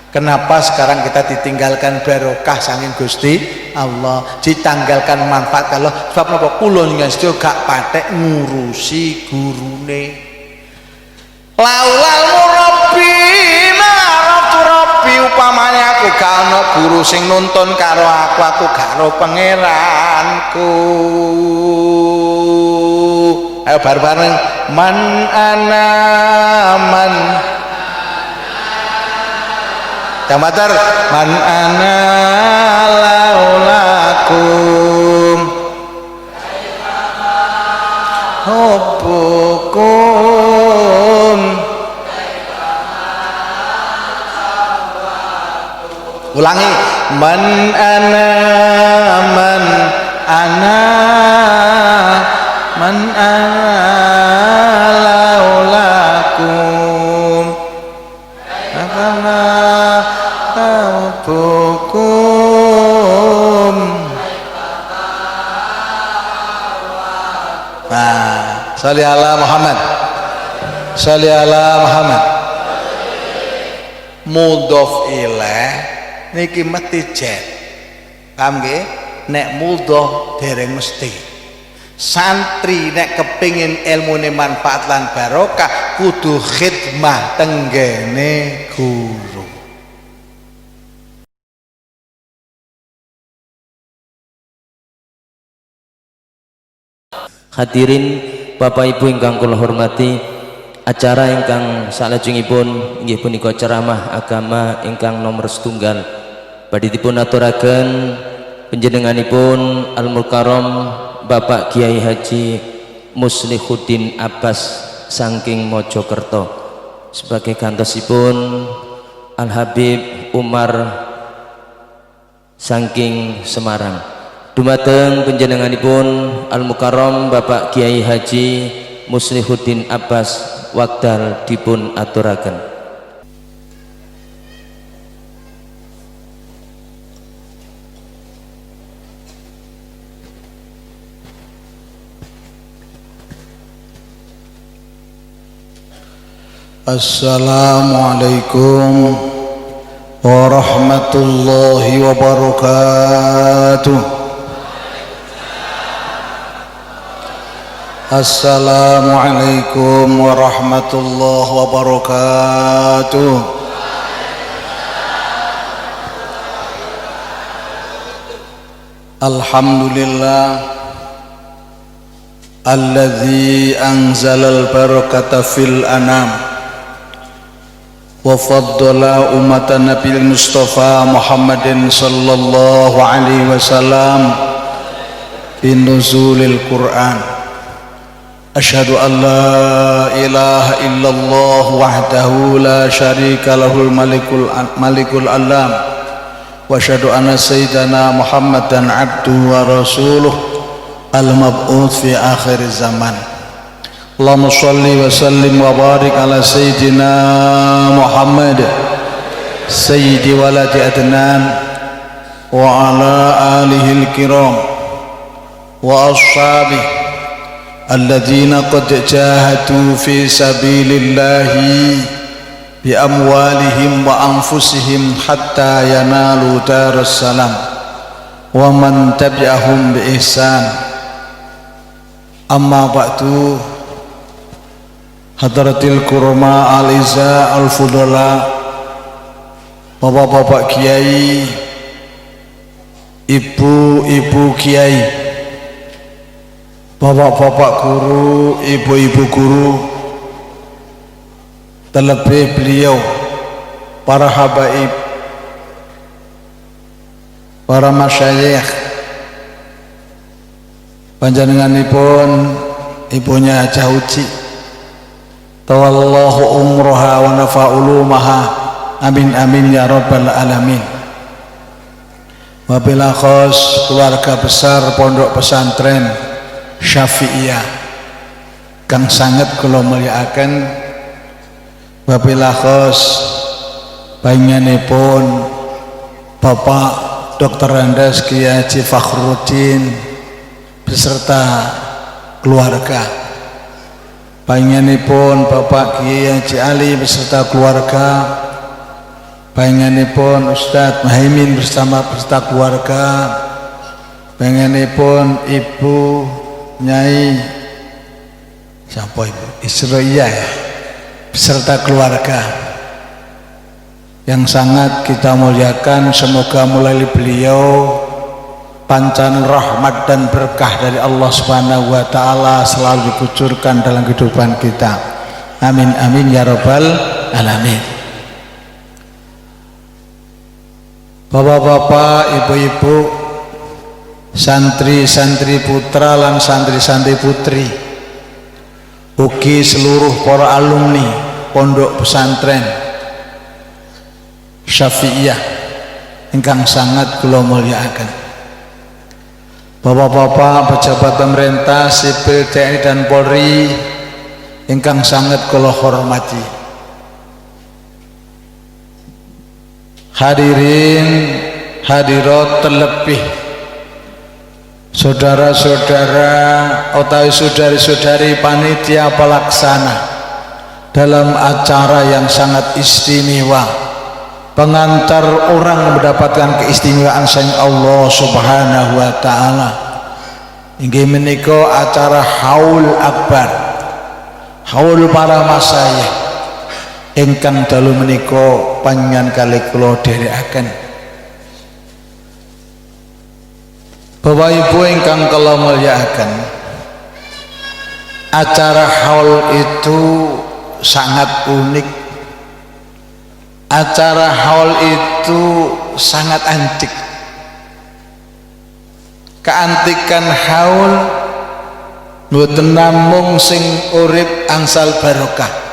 Kenapa sekarang kita ditinggalkan barokah saking Gusti Allah, ditanggalkan manfaat Allah? Sebab napa? Kula nyuwun gak patek ngurusi gurune. Laulal murabbi ma'raftu rabbi, upamane aku gak ana guru sing nuntun karo aku gak ro pangeranku. Ayo bareng-bareng, man ana man Jamatar, man ana laulakum hubbukum. Ulangi, man ana man ana man ana laulakum hubbukum. Nah, sholli ala Muhammad, sholli ala Muhammad. Mudhof ilaih niki mesti jet, paham nggih? Nek mudhof dereng mesti. Santri nek kepingin ilmune manfaat lan barokah kudu khidmah tenggene guru. Hadirin Bapak Ibu ingkang kula hormati, acara ingkang salajengipun inggih punika ceramah agama ingkang nomor setunggal badhe dipun aturaken panjenenganipun Al Mukarram Bapak Kiai Haji Muslihuddin Abbas saking Mojokerto sebagai gantosipun Al Habib Umar saking Semarang. Dumateng panjenenganipun Al Mukarram Bapak Kiai Haji Muslihuddin Abbas wekdal dipun aturaken. Assalamualaikum warahmatullahi wabarakatuh. Assalamualaikum warahmatullahi wabarakatuh. Alhamdulillah alladzi anzalal barakata fil anam wa faddala ummatan nabiyil mustafa Muhammadin sallallahu alaihi wasallam binuzulil Qur'an. Asyhadu an la ilaha illallah wahdahu la syarika lahul malikul alam wa asyhadu anna sayyidana Muhammadan abduhu wa rasuluh al-mab'uts fi akhir zaman. Allahumma shalli wa sallim wa barik ala sayyidina Muhammad sayyidi waladi adnan wa ala alihi al-kiram wa ashabihi alladzina qad jahadu fi sabilillahi bi amwalihim wa anfusihim hatta yanalu daras salam wa man tabi'ahum bi ihsan. Amma ba'du, hadratil kurama al-izza al-fudala, bapak-bapak kiai, ibu-ibu kiai, bapak-bapak guru, ibu-ibu guru, terlebih beliau para habaib, para masyayikh, panjenenganipun ibunya Hajah Uci, tawallahu umroha wa nafa'ulumaha, amin amin ya rabbal alamin. Wabillahi khos keluarga besar Pondok Pesantren Syafi'iyah kang sangat kula mulyakaken, wabillahi khos panjenenganipun Bapak Dr. Andes Kiai Haji Fakhruddin beserta keluarga, panjenenganipun Bapak Kiai Haji Ali beserta keluarga, pengenipun Ustadz Muhaimin bersama keluarga, pengenipun Ibu Nyai siapa Ibu Isroia ya, beserta keluarga yang sangat kita muliakan. Semoga melalui beliau pancaran rahmat dan berkah dari Allah Subhanahu wa taala selalu dikucurkan dalam kehidupan kita. Amin amin ya rabbal alamin. Bapak-bapak, ibu-ibu, santri-santri putra lan santri-santri putri, ugi seluruh para alumni pondok pesantren Syafi'iyah ingkang sangat kula mulyakaken. Bapak-bapak pejabat pemerintah, sipil, TNI dan Polri ingkang sangat kula hormati. Hadirin hadirat, terlebih saudara-saudara utawi saudari-saudari panitia pelaksana dalam acara yang sangat istimewa, pengantar orang mendapatkan keistimewaan sang Allah Subhanahu wa taala. Inggih menika acara haul akbar, haul para masyayikh ingkang dalu menika panjenengan kalih kula dherekaken. Bapak Ibu ingkang kula mulyakaken, acara haul itu sangat unik. Acara haul itu sangat antik. Keantikan haul mboten namung sing urip angsal barokah,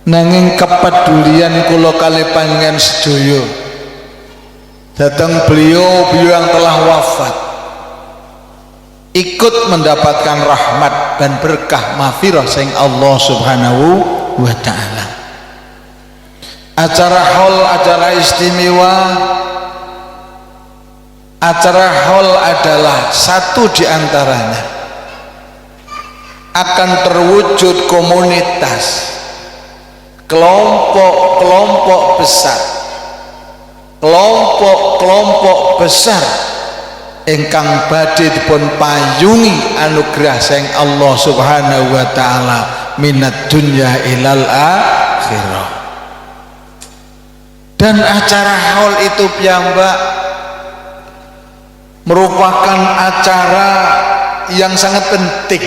nanging kepedulian kula kalih panjenengan sedaya datang beliau yang telah wafat ikut mendapatkan rahmat dan berkah mahfirah sing Allah Subhanahu wa taala. Acara haul acara istimewa. Acara haul adalah satu di antaranya akan terwujud komunitas, kelompok-kelompok besar, kelompok-kelompok besar ingkang badhe dipun payungi anugerah sang Allah Subhanahu wa taala minad dunya ilal akhirah. Dan acara haul itu piyambak merupakan acara yang sangat penting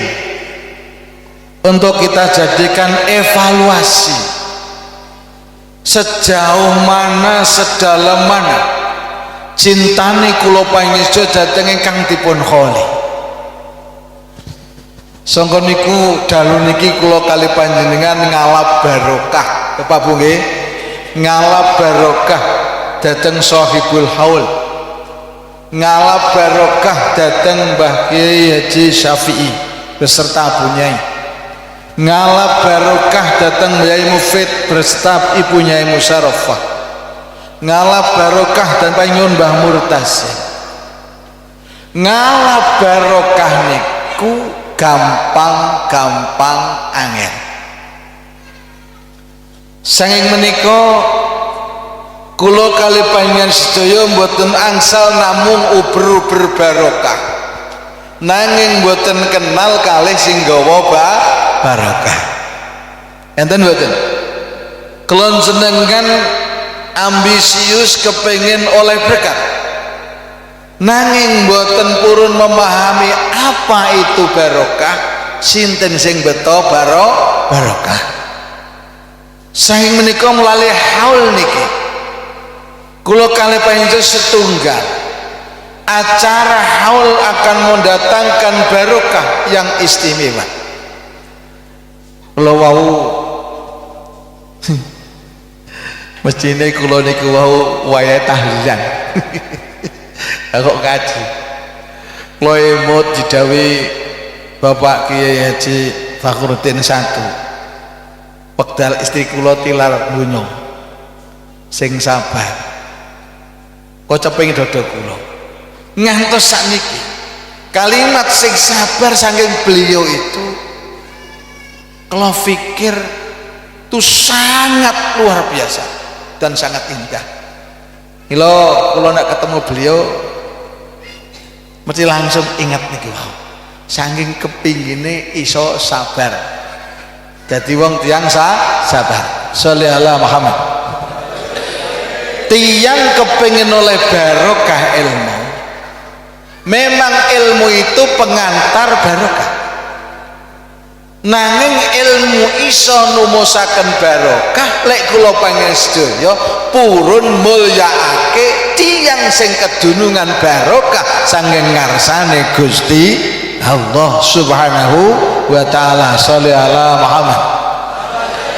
untuk kita jadikan evaluasi sejauh mana, sedalam mana cintane kula panjenengan dhateng ingkang dipun kholi. Sangka niku dalu niki kula kali panjenengan ngalap barokah, Bapak Bu nggih, ngalap barokah dhateng sahibul haul, ngalap barokah datang Mbah Kiai Haji Syafi'i beserta Abu Nyai, ngalap barokah datang Yai Mufid beserta Ibu Nyai Musarrafah, ngalap barokah dan Panjun Mbah Murtasim. Ngalap barokah niku gampang-gampang angel. Sanging menika kula kali panjenengan sedaya mboten angsal namung uber-uber barokah, nanging mboten kenal kalih sing gawa barokah. Enten mboten? Kula senengan ambisius kepengin oleh berkat, nanging mboten purun memahami apa itu barokah, sinten sing beto barokah. Saking menika melalui haul niki kula kalih panjenengan setunggal acara haul akan mendatangkan barokah yang istimewa. Kula wau mestine kula niku wau wayahe tahlilan kok kaji kula emut didhawuhi Bapak Kiai Haji Fakhruddin I, wekdal istri kula tilar donya sing sabar kocaping dodo kula ngantos sakniki kalimat sing sabar saking beliau itu kalau pikir itu sangat luar biasa. dan sangat indah. Kalau nak ketemu beliau mesti langsung ingat niki wau. Saking kepingine iso sabar. Dadi wong tiyang sabar. Sholli ala Muhammad. Tiyang kepingin oleh barokah ilmu. Memang ilmu itu pengantar barokah. Nanging ilmu iso numusaken barokah lek kula pangestuya purun mulyaake tiyang sing kedunungan barokah saking ngarsane Gusti Allah Subhanahu wa taala. Sholli ala Muhammad.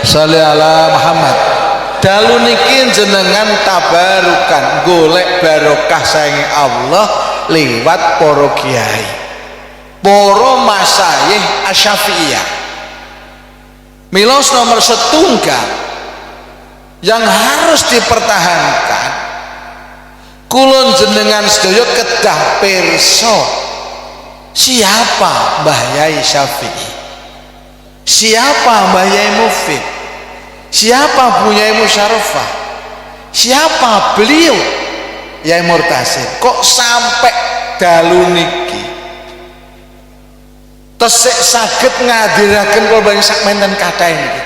Sholli ala Muhammad. Dalu niki jenengan tabarukan golek barokah saking Allah liwat para kiai, para masyayikh asy-Syafi'iyah. Milos nomor setunggal yang harus dipertahankan kulon jenengan sedaya kedah pirsa siapa Mbah Yai Syafi'i, siapa Mbah Yai Mufid, siapa Bu Yai Musyarrafah, siapa beliau Yai Murtasid. Kok sampai dalu niki tesik saged ngadiraken kula bani sakmenten kathah niki.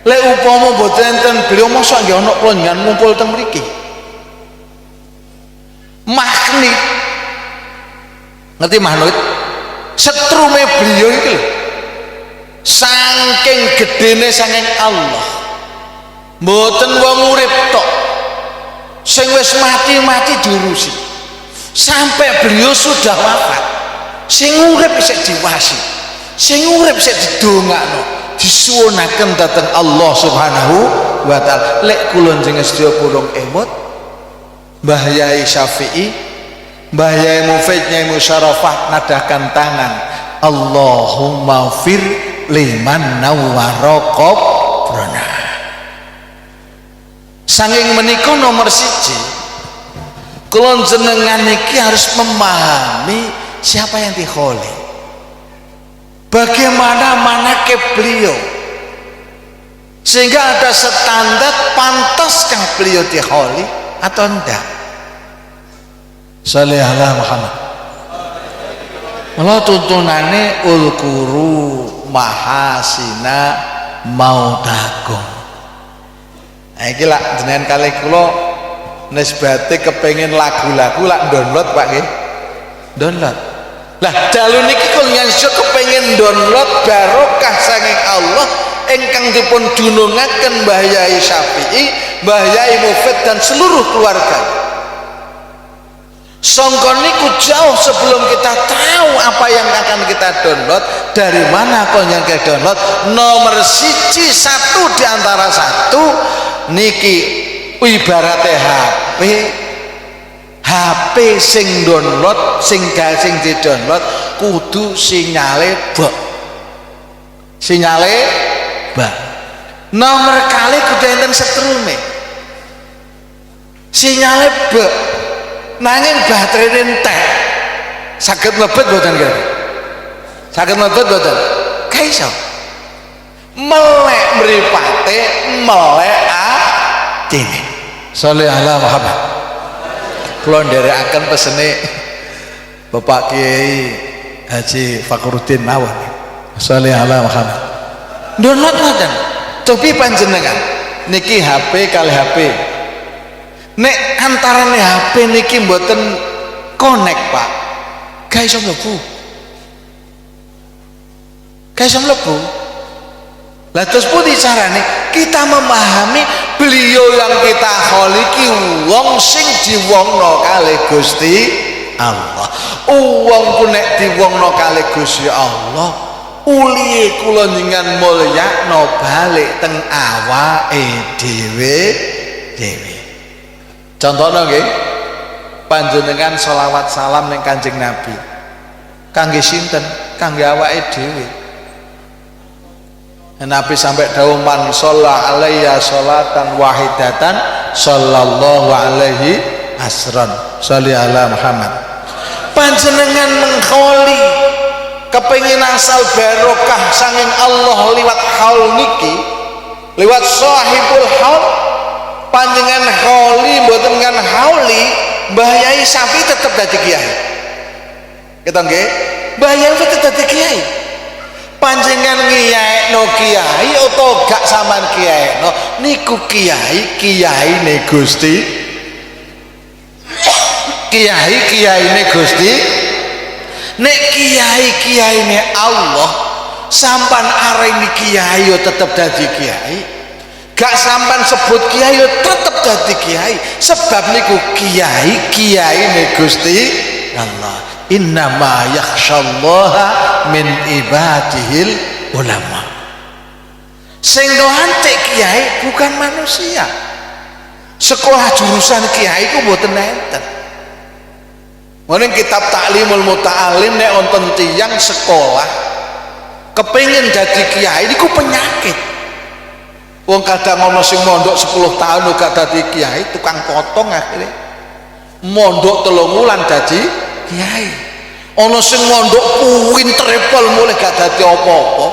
Lek upama boten enten beliau mosok nggih ana klonjan ngumpul teng mriki. Magnet. Ngerti magnet? Setrume beliau iki lho. Saking gedene saking Allah. Mboten wong urip tok. Sing wis mati diurusi. Sampai beliau sudah wafat. Sing urip isih diwasi, sing urip isih didongakno, disuwunaken dhateng Allah Subhanahu wa taala. Lek kula jenengan sedaya purung emut Mbah Yai Syafi'i, Mbah Yai Mufid, Yai Musyarrafah nadakan tangan, Allahumma fir liman nawwara qabrana. Saking menika nomor 1 kula jenengan niki harus memahami siapa yang dikholi, bagaimana manakib beliau, sehingga ada standar pantaskah beliau dikholi atau enggak. Sholli ala Muhammad. Allah tuntunane ulkuru mahasina mautakum. Iki lak jenengan kali kula nisbate kepengin lagu-lagu lak download Pak nggih. Download. Lah dalu niki kula nyanyi kepengin download barokah saking Allah ingkang dipun dunungaken Mbah Yai Syafi'i, Mbah Yai Mufid dan seluruh keluarga. Sangka niku jauh sebelum kita tahu apa yang akan kita download, dari mana kok yang kita download. Nomor 1 di antara 1 niki ibaratnya HP sing download, sing di download kudu sinyale bak. Sinyale bak. Nomor kali kudu enten setrume. Sinyale bak. Nanging baterai entek. Saged mlebet mboten kira? Saged mlebet mboten? Kaiso. Melek mripate, melek atine. Sholli ala Muhammad. Kula nderekaken pesene Bapak Kiai Haji Fakhruddin mawon. Sholli ala Muhammad. Download ngoten. Cobi panjenengan niki HP kali HP. Nek antarane HP niki mboten connect Pak, gak iso mlebu. Gak iso mlebu. Lah terus pundi carane kita memahami beliau yang kita kholiki wong sing diwongno kalih Gusti Allah. Wong ku nek diwongno kalih Gusti Allah, ulihe kula njenengan mulyakno balik teng awake dhewe. Contohnya nggih, panjenengan sholawat salam ning Kanjeng Nabi. Kangge sinten? Kangge awake dhewe. Nabi sampai dawuh man shalla alayya sholatan wahidatan sallallahu alaihi asran. Sholli ala Muhammad. Panjenengan mengkholi kepengin asal barokah sanging Allah liwat haul niki, liwat sahibul haul. panjenengan kholi mboten kan hauli, Mbah Yai Sapi tetep dadi kiai. Kita nggih, Mbah Yai tetep dadi kiai. Panjenengan ngiyekno kiai utawa gak sampean kiyaikno niku kiai ne Gusti. Kiai ne Gusti. Nek kiai ne Allah, sampean areni kiai yo tetep dadi kiai. Gak sampean sebut kiai yo tetep dadi kiai. Sebab niku kiai ne Gusti Allah. Innama yakhsyallaha min ibadihil ulama. Sing doantek kiai bukan manusia. Sekolah jurusan kiai ku mboten enten. Mending kitab Ta'limul Muta'alim nek wonten tiyang sekolah kepengin dadi kiai niku penyakit. Wong kadang ana sing mondok 10 tahun gak dadi kiai, tukang potong akhirnya. Mondok 3 wulan dadi kiai. Ana sing mondok pinter pol mulih gak dadi apa-apa.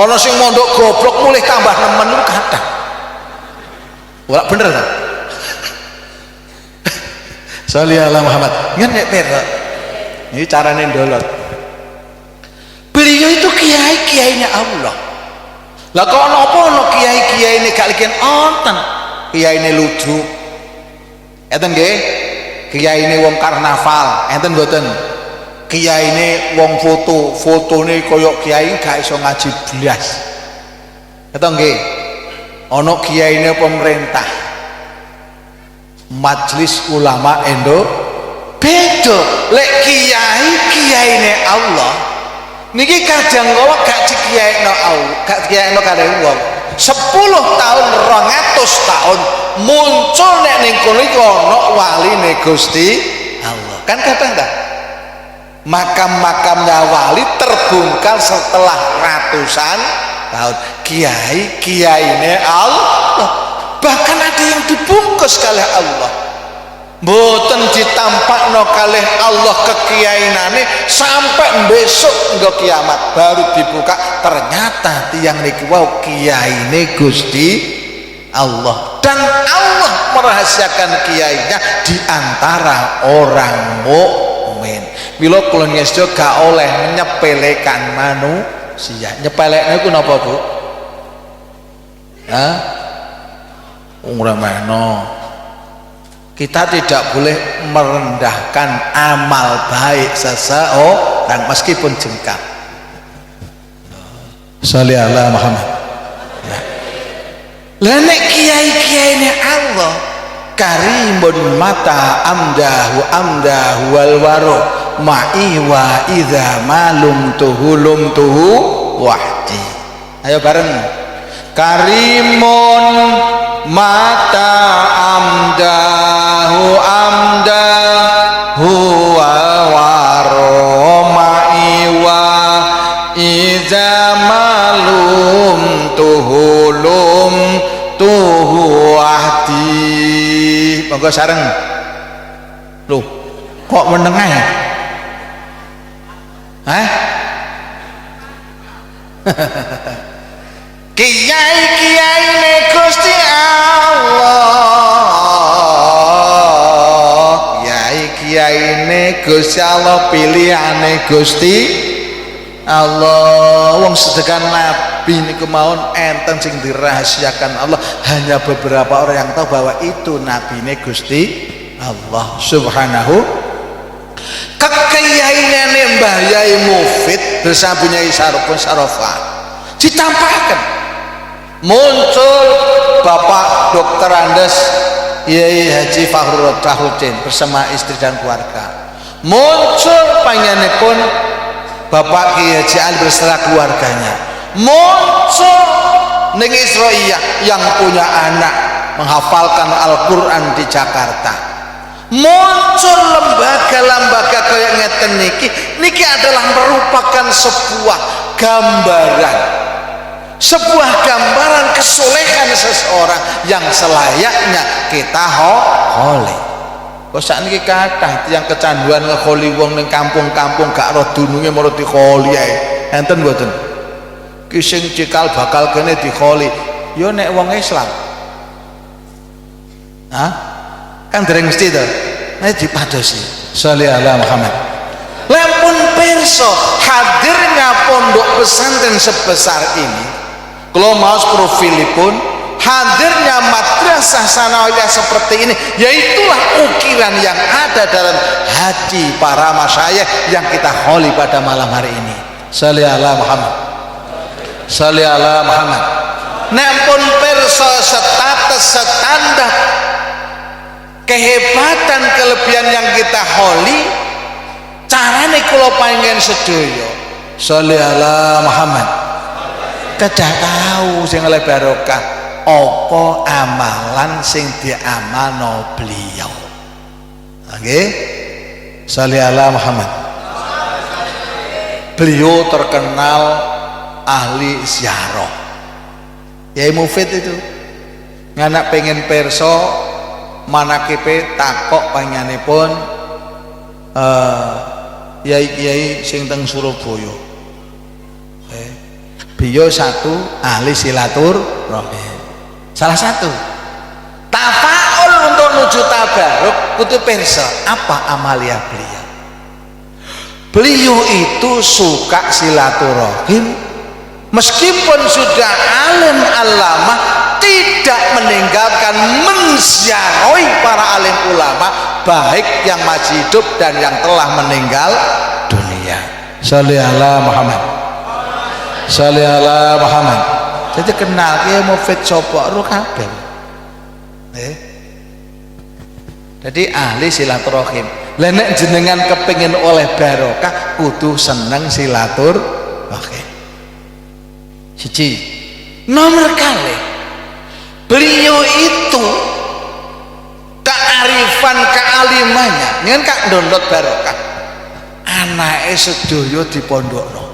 Ana sing mondok goblok mulih tambah nemen niku kathah. Ora bener ta? Sholli ala Muhammad. Ngen nek perok. Ini carane ndolot. Beliau itu kiai-kiainya Allah. Lah kok napa ana kiai-kiaine gak liken onten? Kiaine lucu. Enten nggih? Kiyaine wong karnaval, enten mboten? Kiyaine wong fotone kaya kiai gak iso ngaji blas. Enten nggih? Ana kiyaine pemerintah. Majelis Ulama Indo beda. Lek kiyaine Allah niki kadang kala gak dikiyaikno Allah, gak dikiyaikno karo wong. 10 tahun 200 tahun muncul nek ning kono iku ana waline Gusti Allah. Kan kadang ta makam-makamnya wali terbongkar setelah ratusan tahun. Kiai-kiaine Allah bahkan ada yang dibungkus kalih Allah, mboten ditampakno kalih Allah kekiainane sampai besok nggo kiamat baru dibuka, ternyata tiyang niku wau kiyaine Gusti Allah, dan Allah merahasiakan kiainya di antara orang mukmin. Mila kula nyesto gak oleh menyepelekan manusia. Nyepelekne iku napa, Bu? Hah? Kita tidak boleh merendahkan amal baik seseorang meskipun jengkal. Sholli ala Muhammad. Lah nek kiai-kiaine Allah karimun mata amdahu wal waro ma'i wa idza malum tuhu wahdi. Ayo bareng. Karimun mata amdahu waroma'i wa iza malum tuhu ahdi. Monggo sareng. Loh, kok menengah? Hah? Kiai-kiai ne Gusti Allah, kiai-kiai ne Gusti Allah, pilihane Gusti Allah. Wong sedekah Nabi niku mawon enten sing dirahasiakan Allah, hanya beberapa orang yang tahu bahwa itu nabine Gusti Allah Subhanahu. Kekiaiane Mbah Yai Mufid bersama Nyai Sarupun Sarofah ditampakkan. Muncul Bapak Dr. Andes Yai Haji Fakhruddin bersama istri dan keluarga. Muncul panjenenganipun Bapak Kiai Haji Ali beserta keluarganya. Muncul ning Israiyah yang punya anak menghafalkan Al-Quran di Jakarta. Muncul lembaga-lembaga kayak ngeten niki adalah merupakan sebuah gambaran kesolehan seseorang yang selayaknya kita holi. Kok sakniki kathah tiyang kecanduan ngeholi wong ning kampung-kampung gak roh dununge marang dikholi ae. Enten mboten? Ki sing cikal bakal kene dikholi ya nek wong Islam. Hah? Kan dereng mesti to. Nek dipadosi. Sholli ala Muhammad. Lampun perso hadirnya pondok pesantren sebesar ini, kalau maos profilipun, hadirnya madrasah sanawiyah seperti ini, yaitulah ukiran yang ada dalam hati para masyayikh yang kita kholi pada malam hari ini. Sholli ala Muhammad. Sholli ala Muhammad. Nampun perso status standar kehebatan kelebihan yang kita holi, carane kula panjenengan sedaya sholli ala Muhammad kedah tahu sing oleh barokah apa amalan sing diamalno beliau. Nggih, sholli ala Muhammad. Beliau terkenal ahli ziarah. Yai Mufid itu nganak pengen perso manakipe takok panjenenganipun yai sing teng Surabaya. Beliau satu ahli silaturahim. Salah satu tafaul untuk menuju tabaruk kudu perso apa amalia beliau. Beliau itu suka silaturahim meskipun sudah alim alama, tidak meninggalkan menziarahi para alim ulama baik yang masih hidup dan yang telah meninggal dunia. Sholli ala Muhammad. Sholli ala Muhammad. Jadi kenal Kiai Mufid sapa ro kabeh. Jadi ahli silaturahim. Lah nek jenengan kepengin oleh barokah kudu seneng silaturahim. Siji. Nomor kali beliau itu kearifan kealimannya dengan kak ndondot barokah anake sedaya dipondokno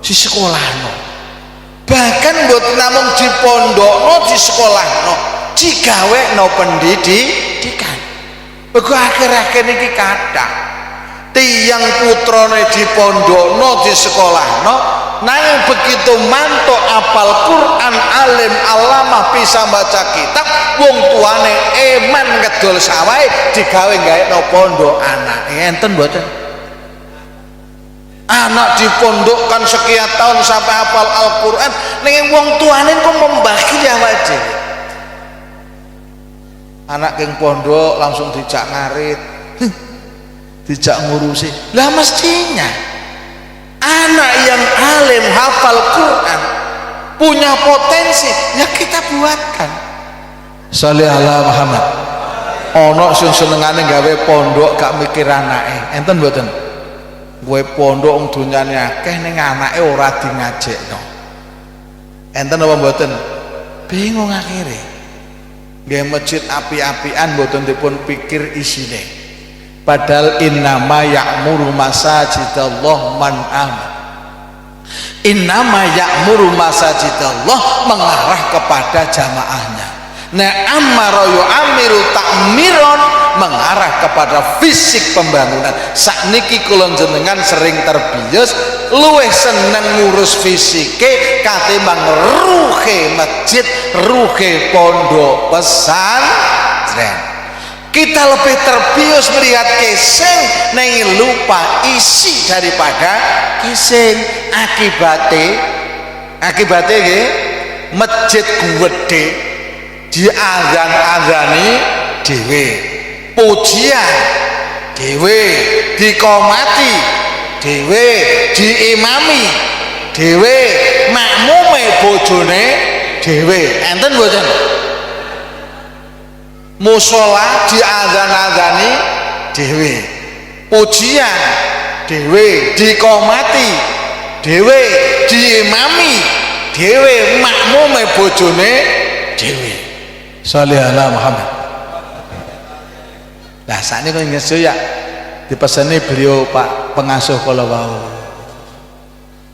di sekolahno, bahkan mboten namung dipondokno di sekolahno, digawekno pendidikan. Mergo akhir-akhir niki kathah tiyang putrane dipondokno di sekolahno, nanging begitu mantuk apal Quran, alim alamah, bisa baca kitab, wong tuane eman ngedol sawahe digawe-gawekno pondok anake. Enten mboten? Anak dipondokkan sekian tahun sampai hafal Al-Quran, nanging wong tuane kok membagi awake dhewe. Anak keng pondok langsung dijak ngarit, dijak ngurusi. Lah mestinya anak yang alim hafal Quran punya potensi, ya kita buatkan. Sholli ala Muhammad. Ono sing senengane gawe pondok gak mikir anake. Enten mboten? Kowe pondok wong donyane akeh ning anake ora dingajekno. Enten apa mboten? Bingung akhire. Nggih masjid api-apian mboten dipun pikir isine. Padahal innama ya'muru masajidallah man aman. Innama ya'muru masajidallah mengarah kepada jamaahnya. Nah amara yu'amiru ta'miron mengarah kepada fisik pembangunan. Sakniki kula jenengan sering terbius luwih seneng ngurus fisike katimbang ruhe masjid, ruhe pondok pesantren. Kita lebih terbius melihat keseng neng lupa isi daripada keseng. Akibatnya masjid gede diazan-azani dhewe, pujian dhewe, dikomati dhewe, diimami dhewe, makmume bojone dhewe. Enten mboten? Musola diazan-azani dhewe, pujian dhewe, dikomati dhewe, diimami dhewe, makmume bojone dhewe. Sholli ala Muhammad. Lah sakniki kok ngeso ya dipeseni beliau Pak pengasuh kala wau.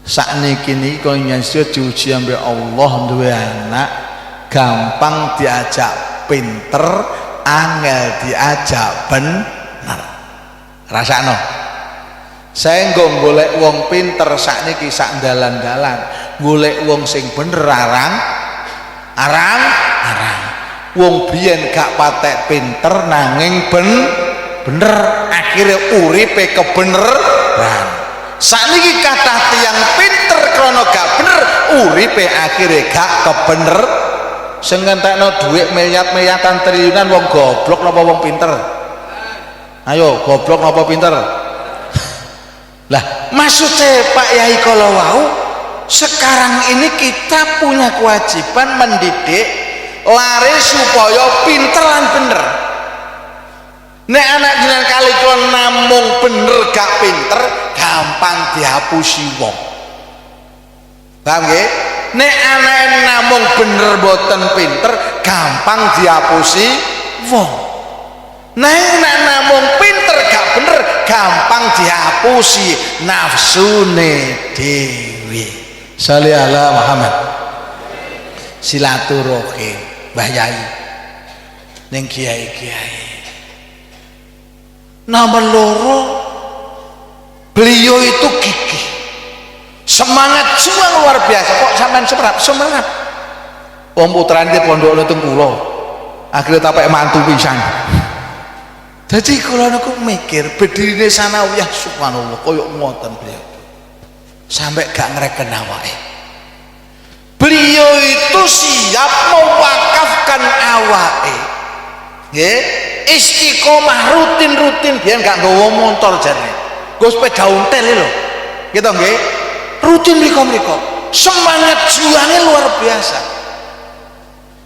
Sakniki niki kok ngeso diuji ambek Allah duwe anak gampang diajak pinter, angel diajak bener. Rasakno. Saya nggak golek wong pinter sakniki sak dalan-dalan, golek wong sing bener arang. wong biyen gak patek pinter nanging bener akhirnya uripe kebeneran. Saniki kathah tiyang pinter krana gak bener uripe akhirnya gak kebener. Sing ngentekno dhuwit miliat-miliatan triliunan wong goblok napa wong pinter? Ayo, goblok napa pinter? Lah, maksudnya Pak Yai kalau wau, sekarang ini kita punya kewajiban mendidik lari supaya pinter lan bener. Nek anak jenengan kali kula namung bener gak pinter, gampang dihapusi wong. Paham nggih? Nek anak namung bener boten pinter, gampang dihapusi wong. Nek namung pinter gak bener, gampang dihapusi nafsune dhewe. Sholli ala Muhammad. Silaturahim Mbah Yai ning kiai-kiai. Nomor loro, beliau itu gigih, semangat juang luar biasa. Kok sampean semangat? Wong putrane pondok teng kula, akhirnya tapek mantu pisan. Jadi kula niku mikir bedirine sanawiyah subhanallah koyo ngoten beliau. Sampai gak ngereken awake. Beliau itu siap mewakafkan awake. Nggih, istiqomah rutin biyen gak nggawa motor jane. Nggo sepeda ontel lho. Gitu nggih. Rutin mriko-mriko. Semangat juangnya luar biasa.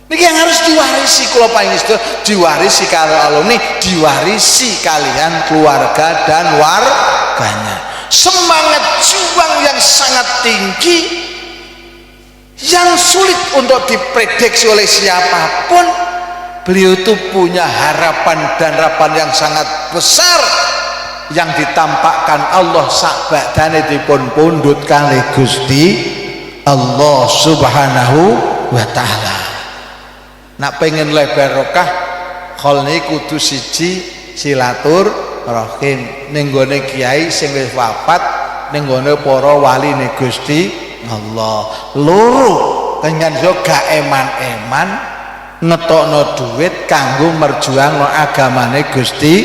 Niki yang harus diwarisi kula panjenengan, diwarisi kalian alumni, diwarisi kalian keluarga dan warganya. Semangat juang yang sangat tinggi, yang sulit untuk diprediksi oleh siapapun. Beliau itu punya harapan dan harapan yang sangat besar yang ditampakkan Allah sak badane dipun pundhut kali Gusti Allah Subhanahu wa taala. Nak pengen lebar barokah khol niku kudu siji silaturahim ning gone kiai sing wis wafat, ning gone para waline Gusti Allah. Loro kenyan yo gak eman-eman ngetokno duit kanggo merjuangno agamane Gusti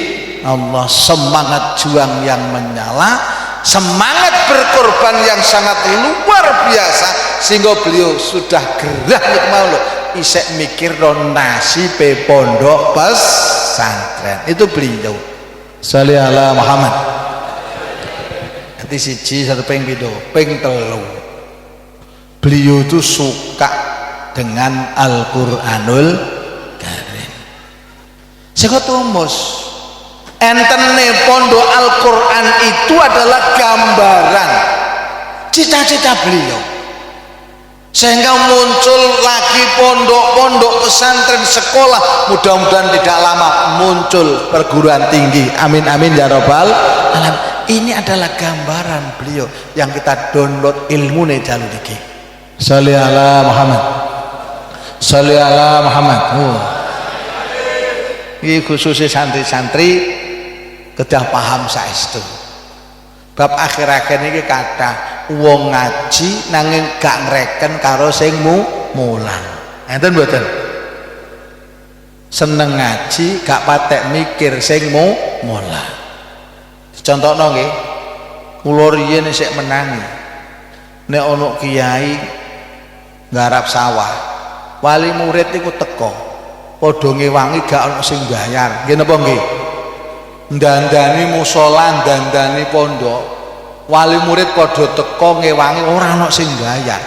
Allah. Semangat juang yang menyala, semangat berkorban yang sangat luar biasa sehingga beliau sudah gerah nek mau lho isek mikir no nasibe pondok pesantren. Itu beliau. Sholli ala Muhammad. Nanti siji satu ping pindho, ping telu. Beliau itu suka dengan Al-Qur'anul Karim. Seko tumus entene pondok Al-Qur'an itu adalah gambaran cita-cita beliau. Sehingga muncul lagi pondok-pondok pesantren sekolah, mudah-mudahan tidak lama muncul perguruan tinggi, amin amin ya robbal alamin. Ini adalah gambaran beliau yang kita download ilmu nih jalur iki. Sholli ala Muhammad. Sholli ala Muhammad. Ini khususnya santri-santri kedah paham saestu. Bab akhir-akhir ini kata wong ngaji nanging gak ngreken karo sing mulang. Enten mboten? Seneng ngaji gak patek mikir sing mulang. Contohno nggih. Kula riyen isih menangi. Nek ana kiai nggarap sawah, wali murid niku teko. Padha ngewangi gak ana sing bayar. Nggih napa nggih? Dandani musala, dandani pondok. Wali murid padha teko ngewangi ora ana sing bayar.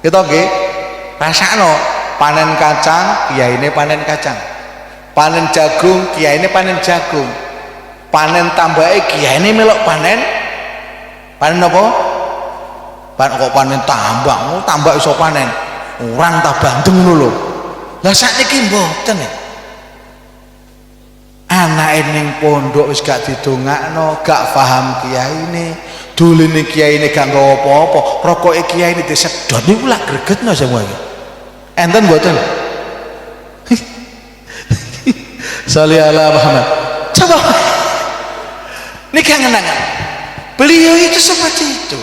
Kita nggih rasakno panen kacang, kiyaine panen kacang. Panen jagung, kiyaine panen jagung. Panen tambahe kiyaine melok panen. Panen apa? Kok panen tambak, tambak iso panen. Orang tak bandeng ngono lho. Lah sakniki mboten. Anake ning pondok wis gak didongakno, gak paham kiyaine, doline kiyaine gak nggawa apa-apa, rokoke kiyaine disedot niku lak gregetno semuanya. Enten mboten? Sholli ala Muhammad. Coba niki ngenangan. Beliau itu seperti itu.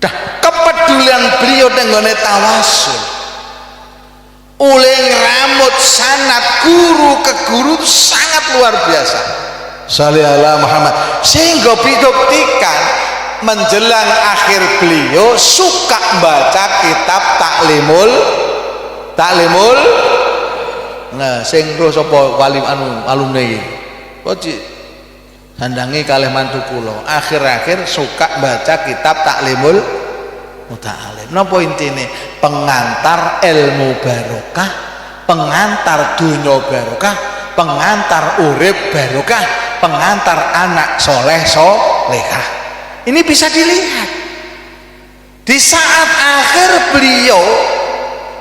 Dah kepedulian beliau dengan tawasul. oleh ngeramut sanad guru ke guru itu sangat luar biasa. Sholli ala Muhammad. Sehingga buktikan menjelang akhir beliau suka baca kitab taklimul nah sing terus apa wali alumni iki kok sandangi kalih mantu kula akhir-akhir suka baca kitab taklimul muta'alim. Napa intine? Pengantar ilmu barokah, pengantar dunya barokah, pengantar urip barokah, pengantar anak soleh solehah. Ini bisa dilihat di saat akhir beliau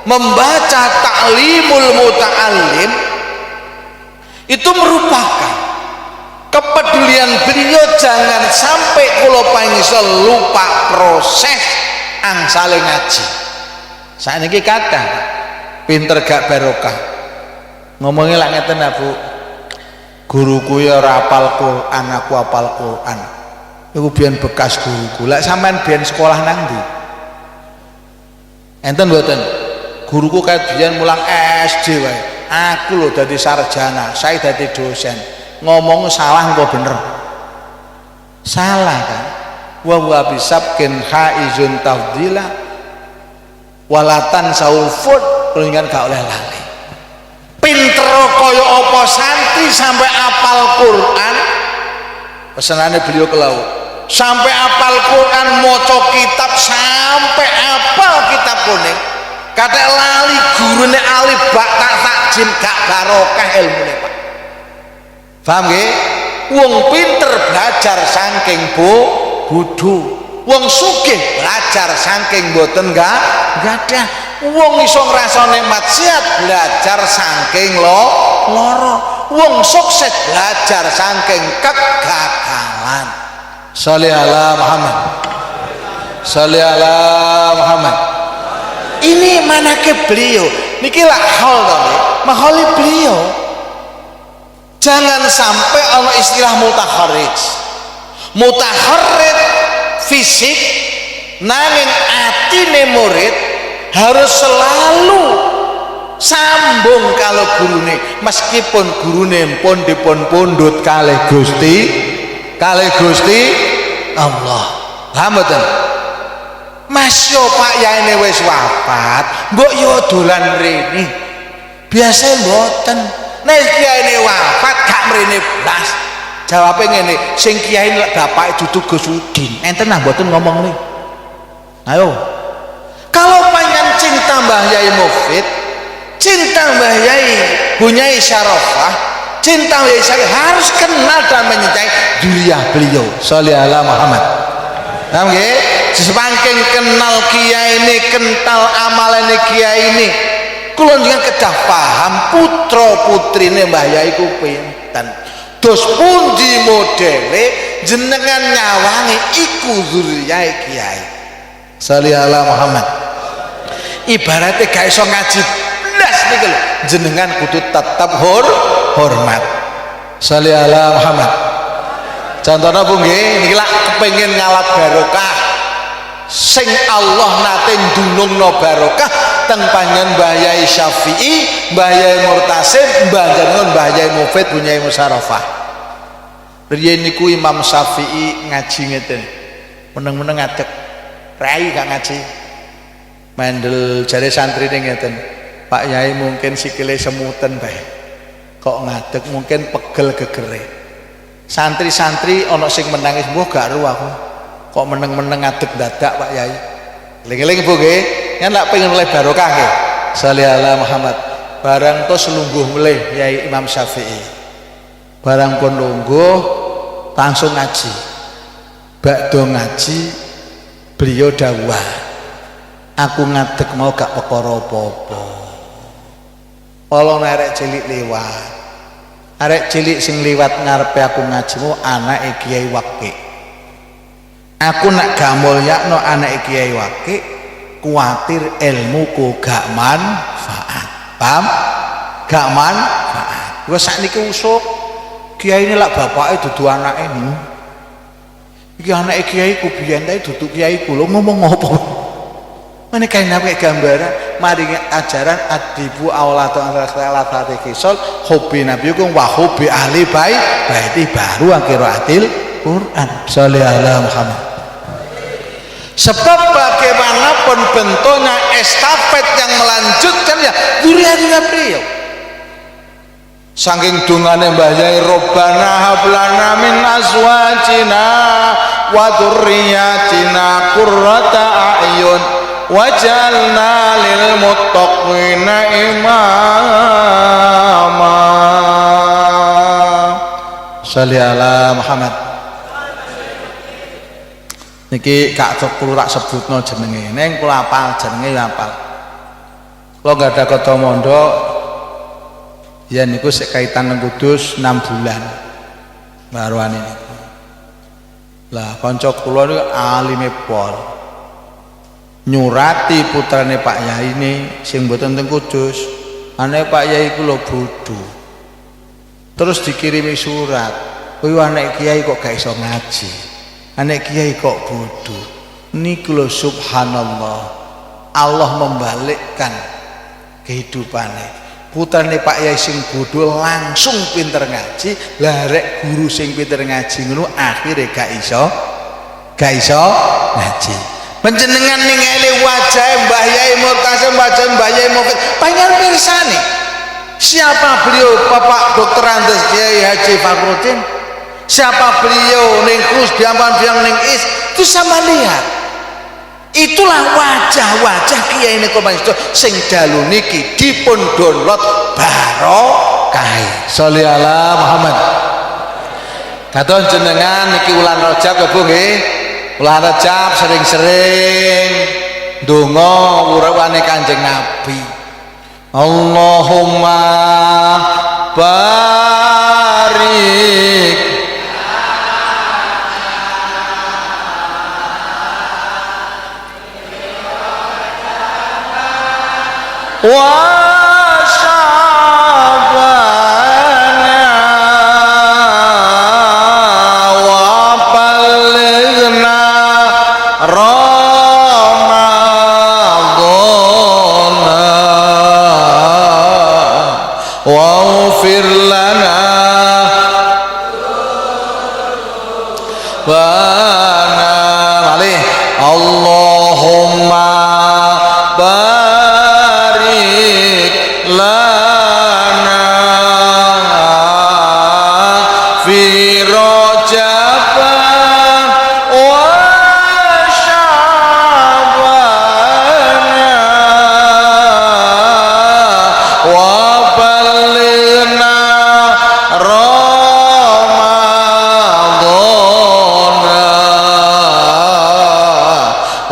membaca taklimul muta'alim, itu merupakan kepedulian beliau jangan sampai kula pangisel lupa proses angsale ngaji. Saiki kata pinter gak barokah ngomongnya lak ngeten Bu, guruku ya ora hafal Quran, aku hafal Quran. Iku biyen bekas guruku. Lek sampean biyen sekolah nang ndi? Enten mboten? Guruku kayak biyen mulang SD wae. Aku lho dadi sarjana, saya dadi dosen. Ngomong salah apa bener? Salah kan? Wa huwa bisabkin haizun tafdila walatan saufud, dengan gak oleh lali. Pinter kaya apa santri sampai apal Quran. Pesenane beliau ke laut. Sampai apal Quran, maca kitab sampai apal kitab kuning. Kadek lali gurune alif bak tak takjim gak barokah ilmune Pak. Paham nggih? Wong pinter belajar saking bodho. Wong sugih belajar saking mboten gadah. Wong iso ngrasane maksiat belajar saking lara. Wong sukses belajar saking kegagalan. Sholli ala Muhammad. Sholli ala Muhammad. Ini manakib beliau. Niki lak hal to nggih. Mahali beliau. Jangan sampai Allah istilah mutakharrij. Mutakharrij fisik nanging atine murid harus selalu sambung kalau gurune, meskipun gurune pun dipun pundhut kalih Gusti Allah. Paham mboten? Mas yo Pak yaene wis wafat, mbok yo dolan mrene. Biasa mboten. Nek kiyaine wafat gak mrene blas. Jawabe ngene, sing kiai lek bapake dudu Gus Udin. Enten nah mboten ngomong nih. Ayo. Kalau panjang cinta Mbah Yai Mufid, cinta Mbah Yai Bunyai Syarofah, cinta Mbah Yai Syarofah harus kenal dan mencintai duriah beliau. Sholli ala Muhammad. Paham nggih? Sesepangking kenal kiai ini, kental amalane kiai ini. Kula njenengan kedah paham putra putrine Mbah Yai ku pinten. Dos pundi modele jenengan nyawangi iku zuriyah kiai. Sholli ala Muhammad. Ibaratnya gak iso ngaji blas niku lho, jenengan kudu tetap hormat. Sholli ala Muhammad. Contohnya Bu nggih, niki lak kepengin ngalap barokah. Sing Allah nate ndunungno barokah teng panjenengan Mbah Yai Syafi'i, Mbah Yai Murtasim, Mbah Yai Mufid, Bunyai Musyarafah. Riyen niku Imam Syafi'i ngaji ngeten. Meneng-meneng ngadeg. Rai gak ngaji. Mandel jare santrine ngeten. Pak Yai mungkin sikile semuten bae. Kok ngadeg mungkin pegel gegere. Santri-santri ana sing menangis, "Mbah gak ru aku." Kok meneng-meneng ngadeg dadak Pak Yai. Eling-eling Bu nggih, yen lak pengen oleh barokah nggih. Sholli ala Muhammad. Barang to selungguh melih Yai Imam Syafi'i. Barang pun lungguh langsung ngaji. Bakdo ngaji beliau dawuh, "Aku ngadeg mau gak perkara apa-apa. Kalau arek cilik liwat. Arek cilik sing liwat ngarepe aku ngaji mau anake Kiai Waqi. Aku nak gak mulyakno anak Kiai Waqi, kuatir ilmuku gak manfaat." Paham? Gak manfaat. Wes sakniki usuk kiai ini lak bapake dudu anake. Iki anake kiai ku biyen ta dudu kiai ku. Lho ngomong apa? menika nabi gambaran maringi ajaran adibu aulatu ala tati kisol hobi nabi ku wa hobi ahli baiti baru qiraatil Quran. Sholli ala Muhammad. Sebab bagaimanapun bentuknya estafet yang melanjutkan ya duriannya beliau. Saking dungane Mbah Yai Robbana hablana min azwajina wa dzurriyyatina qurrata a'yun waj'alna lil muttaqina imama. Sholli ala Muhammad. Niki Kak Cok tak sebutno jenenge ning kula apal jenenge apal. Kula enggak ada kota mondok ya niku sik kaitan nang Kudus 6 bulan baruan ini. Lah kanca kula niku alime pol. Nyurati putrane Pak Yai ini sing mboten teng Kudus. Anake Pak Yai ku lho bodho. Terus dikirimi surat. Kowe anak kiai kok gak iso ngaji. Anak kiai kok bodoh. Niku lho subhanallah. Allah membalikkan kehidupane. Putrane Pak Yai sing bodoh langsung pinter ngaji. Lah rek guru sing pinter ngaji ngono akhire gak iso ngaji. Panjenengan ningali wajah Mbah Yai Murtasim, wajah Mbah Yai Mufid, panjenengan pirsani. Siapa beliau? Bapak Dr. Andes Kiai Haji Fakhruddin. Siapa beliau ning Kus Diampan Biang ning Is, itu sama lihat. Itulah wajah-wajah kiai niku sing dalu niki dipun download barokah. Sholli ala Muhammad. Katon jenengan niki wulan Rajab ya Bu nggih. Wulan Rajab sering-sering ndonga uripane Kanjeng Nabi. Allahumma barik wa syabana wa balighna ramadana waghfir lana bana alih Allahumma barik lana fi Rajab wa Syabana wa balighna Ramadana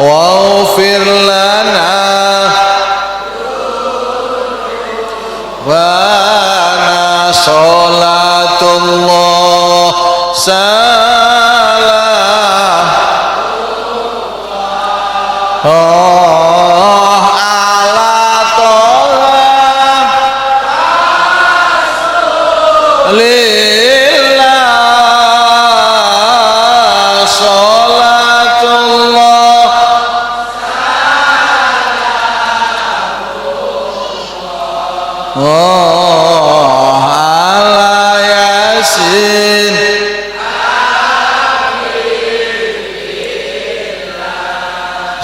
waghfir lana wa sholatullah salam ala toha lillah sholatullah ala yasin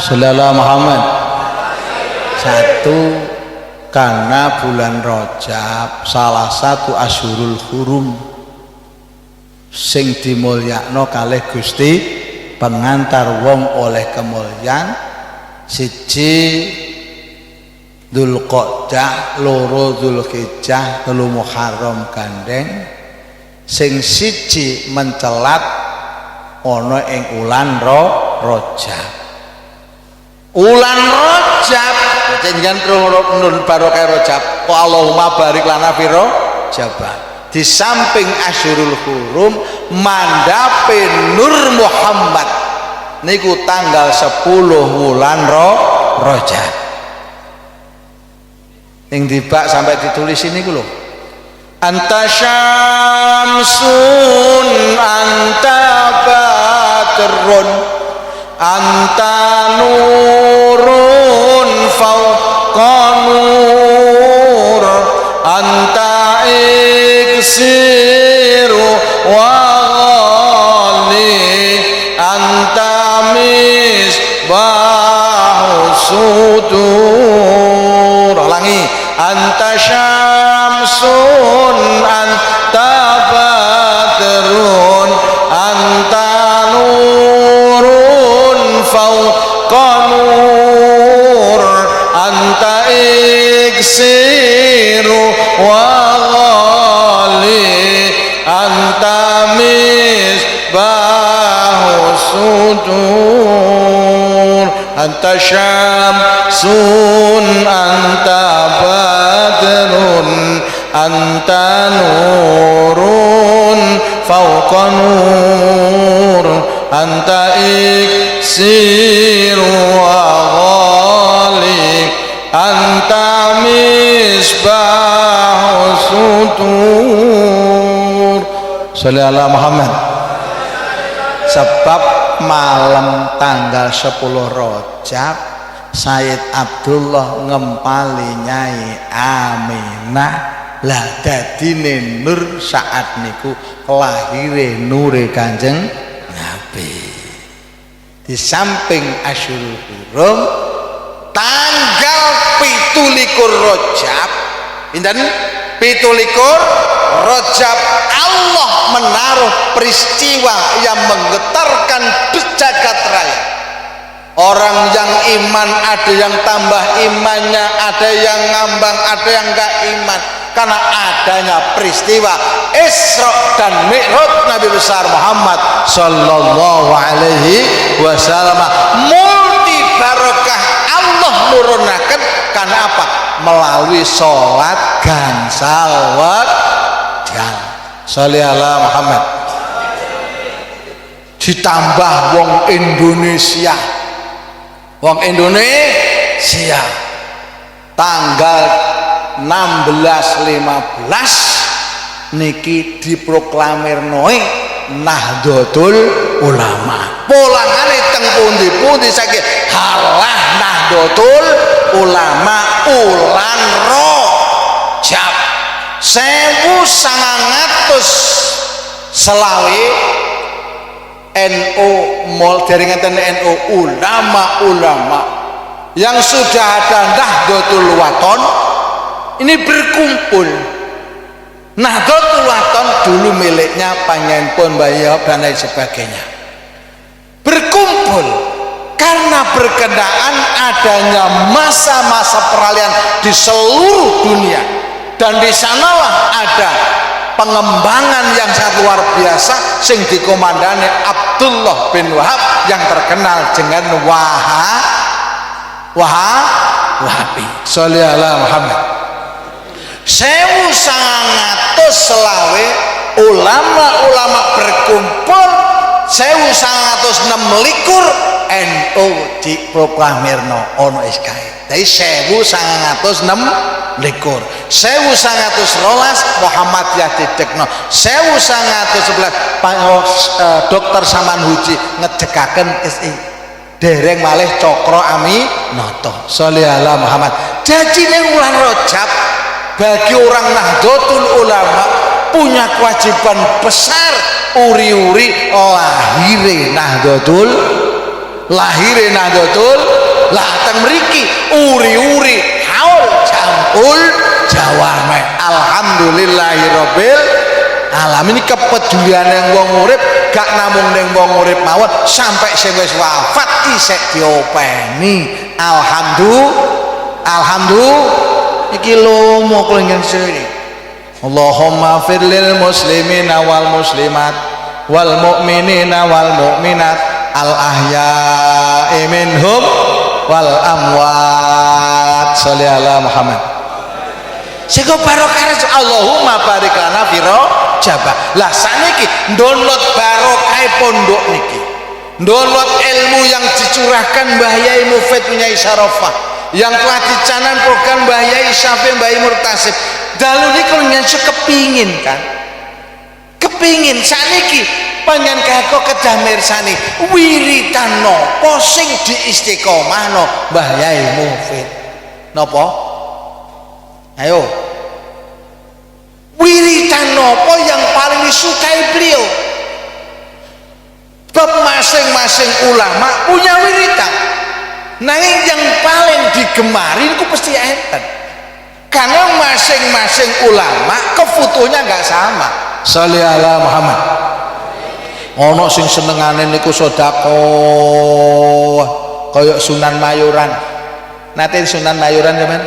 Sallallahu Muhammad. Satu, karena bulan Rajab salah satu Asyurul Hurum sing dimulyakno kalih Gusti pengantar wong oleh kemulyan. Siji Dzulqa'dah, loro Dzulhijjah, telu Muharram gandeng. Sing siji mencelat ana ing ulan Rajab. Ulan Rajab jenengan nun barokah Rajab. Allahumma barik lana fi Rajab. Di samping Asyurul Hurum mandhape Nur Muhammad niku tanggal 10 wulan Rajab. Yang dibak sampai ditulis ini ku lho. Anta syamsun anta badrun anta nurun fauqa nur anta iksiru wa ghali anta misbahu sudur. Ulangi, anta syamsun anta badrun anta nurun fauqa nur anta iksiru wa ghali anta misbahu sudur anta syamsun anta badrun anta nurun fauqa nur anta iksiru wa ghali anta misbahu sutur. Sholli ala Muhammad. Sebab malam tanggal 10 Rajab Sayyid Abdullah ngempali Nyai Aminah lah dadine nur saat niku lahire nure Kanjeng Nabi. Di samping Asyurul Hurum tanggal 17 Rajab pinten 17 Rajab Allah menaruh peristiwa yang menggetarkan jagat raya. Orang yang iman ada yang tambah imannya, ada yang ngambang, ada yang enggak iman karena adanya peristiwa Isra dan Mi'raj Nabi besar Muhammad sallallahu alaihi wasallam. Multi barokah Allah nurunaken karena apa? Melalui sholat gansal wekdal. Sholli ala Muhammad. Ditambah wong Indonesia tanggal 16-15 niki diproklamirnoe Nahdlatul Ulama. Polangane teng pundi-pundi saiki halah Nahdlatul Ulama ulan Rajab 1900 NU mol dari ngeten NU ulama-ulama yang sudah ada Nahdlatul Wathon ini berkumpul. Nahdlatul Wathon dulu miliknya Panjenengan Mbah Yop dan lain sebagainya, berkumpul karena berkenaan adanya masa-masa peralihan di seluruh dunia, dan di sanalah ada pengembangan yang sangat luar biasa sing dikomandani Abdullah bin Wahab yang terkenal dengan Wahabi. Sholli ala Muhammad. 1900 ulama-ulama berkumpul 1926 NU diproklamirno ono SKI. Dari 1926 1912 Muhammadiyah didekno 1911 Dr. Samanhudi ngedekaken SI dereng malih Cokro Aminoto. Sholli ala Muhammad. Jadi ning wulan Rajab bagi orang Nahdlatul Ulama punya kewajiban besar uri-uri lahire Nahdlatul lah teng mriki uri-uri haul jamul jawame. Alhamdulillahirabbil alamin. Kepedulian yang wong urip gak namung ning wong urip mawon, sampai sing wis wafat isih diopeni. Alhamdulillah iki lomo kelengen sini. Allahumma firlil muslimina wal muslimat wal mu'minina wal mu'minat al ahya'i minhum wal amwat. Sholli ala Muhammad. Sego barokah Allahumma barik lana fi Rajab. Lah saniki download barokah pondok niki, download ilmu yang dicurahkan Mbah Yai Mufid Nyai Syarafah, yang telah dicanang program Mbah Yai Syafi Mbah Murtasib. Dalu niku nyen kepingin kan, kepingin saniki pengen keko kedah mirsani wiritan nopo sing diistiqomahno Mbah Yai Mufid. Nopo? Ayo, wiritan nopo yang paling disukai beliau? Bab masing-masing ulama punya wiritan. Nanging yang paling digemari itu pasti enten. Karena masing-masing ulama kefutuhnya nggak sama. Sholli ala Muhammad. Ono sing senengane niku sedekah kaya Sunan Mayuran. Nate Sunan Mayuran teman.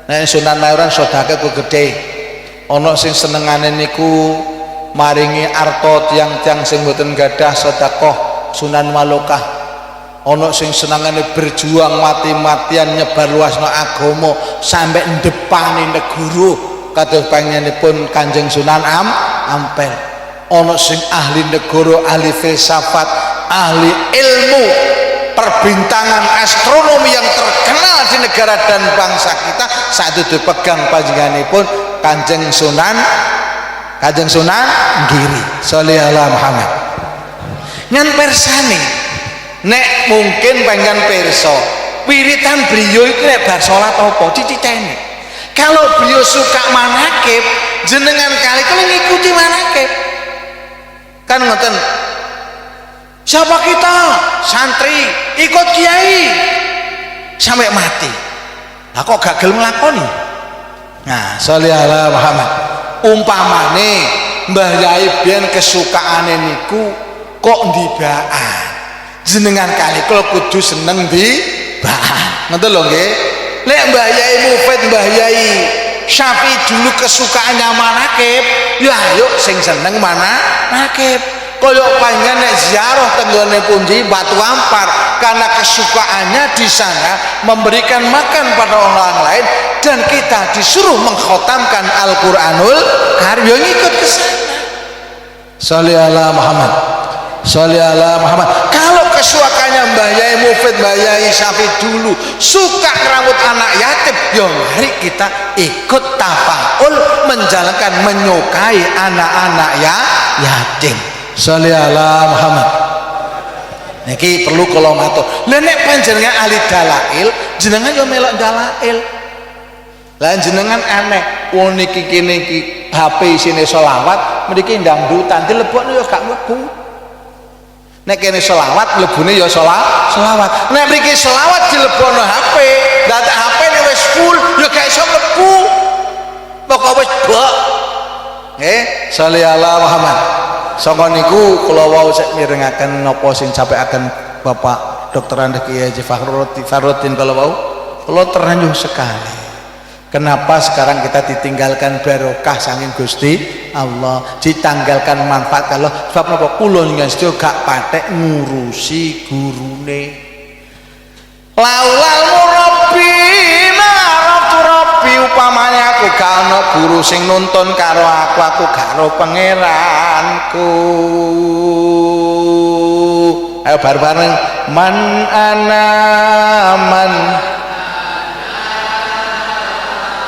Nek Sunan Mayuran sedekah ku gede. Ono sing senengane niku maringi arta tiang-tiang sing mboten gadah sedekah Sunan Malokah. Ono sing senengane berjuang mati-matian nyebar luasno agama sampai ndepani negara kados panjenenganipun Kanjeng Sunan Ampel. Ono sing ahli negara, ahli filsafat, ahli ilmu perbintangan astronomi yang terkenal di negara dan bangsa kita saat itu dipegang panjenenganipun Kanjeng Sunan Giri. Sholli ala Muhammad. Ngan persane nek mungkin pengen pirsa wiritan beliau itu nek bar salat apa dititeni. Kalau beliau suka manakib jenengan kali kalau ngikuti manakib kan ngoten, siapa kita santri ikut kiai sampai mati, lah kok gak gelem nglakoni. Nah, sholli ala Muhammad. Umpamane Mbah Yai biyen kesukaane niku kok ndibaan jenengan kali kalau kudu seneng ndibaan ngoten lho nggih. Lek Mbah Yai Mufid, Mbah Yai Syafi'i dulu kesukaannya manakib, ya ayo sing seneng manakib. Kaya panjenengan nek ziarah tenggone pundi Batu Ampar karena kesukaannya di sana memberikan makan pada orang lain dan kita disuruh mengkhotamkan Al-Qur'anul Karim yang ikut ke sana. Sholli ala Muhammad. Sholli ala Muhammad. Kalau kesukaannya Mbah Yai Mufid, Mbah Yai Syafi'i dulu suka ngerawat anak yatim, ya mari kita ikut tafaul menjalankan menyukai anak-anak yatim. Sholli ala Muhammad. Niki perlu kula matur. Lha nek panjenengan ahli dalail, jenengan yo melok dalail. Lah jenengan aneh, wong niki kene iki HP isine selawat, mriki ndangdutan dilebokno yo gak mlebu. Nek kene selawat mlebune yo selawat. Nek mriki selawat dilebokno HP, data HP-ne wis full yo gak iso mlebu. Pokoke wis bok. Nggih, sholli ala Muhammad. Saka niku kula wau sek mirengaken napa sing sampaiaken Bapak Dr. Andes Kiai Haji Farudin kala wau, kula teranyuh sekali. Kenapa sekarang kita ditinggalkan barokah saking Gusti Allah, ditanggalkan manfaat kalau sebab napa kula nggih gak patek ngurusi gurune. Laulal murabbi Rabbi upamanya aku gak ana guru sing nuntun karo aku gak karo pangeranku. Ayo bareng-bareng man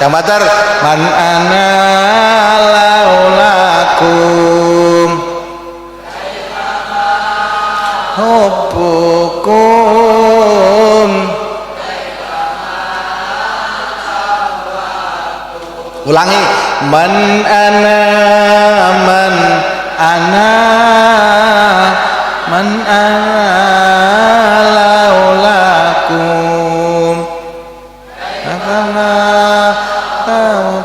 Jamatar man ana laulakum hubbukum. Ulangi man ana laulakum afala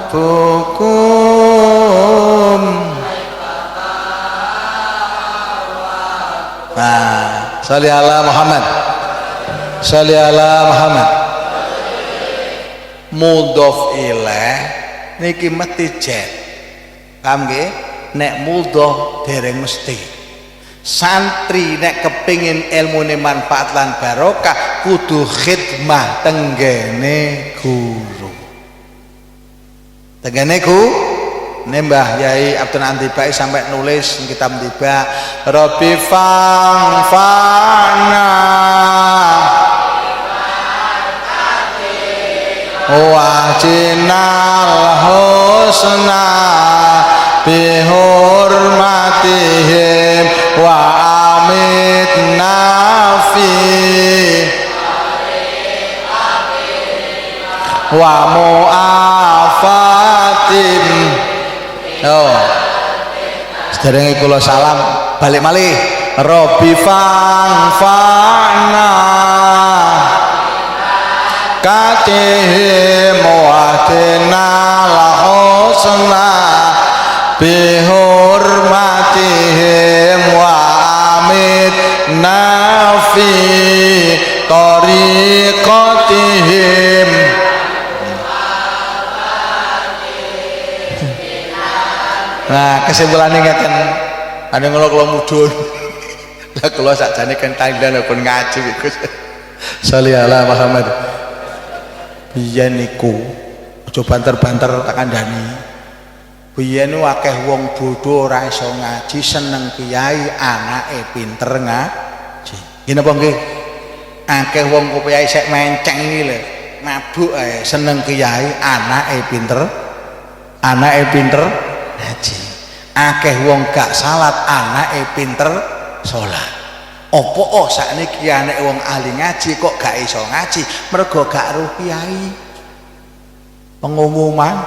hubbukum. Nah, sholli ala Muhammad. Sholli ala Muhammad. Mudhof ilaih niki mesti jet. Paham nggih? Nek mudhof dereng mesti. Santri nek kepingin ilmune manfaat lan barokah kudu khidmah tenggene guru. Tenggene Mbah Yai Abdul Antibai sampai nulis kitab tiba Rabbi fa'na wajinal husna bihurma oh sederenge kula salam balik malih Rabbi fa'na katihim wa'adina lahusna bihurmatihim wa'amid nafi tariqatihim. Nah kesimpulannya ngeten ada ngono kula mudhun lah kula sakjane kan tandhan kon ngaji Gus sholli ala Muhammad biyen niku aja banter-banter tak kandhani biyen akeh wong bodho ora iso ngaji seneng kiai anake pinter ngaji ngene apa nggih akeh wong kiai sek menceng iki lho mabuk ae seneng kiai anake pinter ngaji akeh wong gak salat anake pinter salat opo sakniki anake wong ahli ngaji kok gak iso ngaji mergo gak roh kiai pengumuman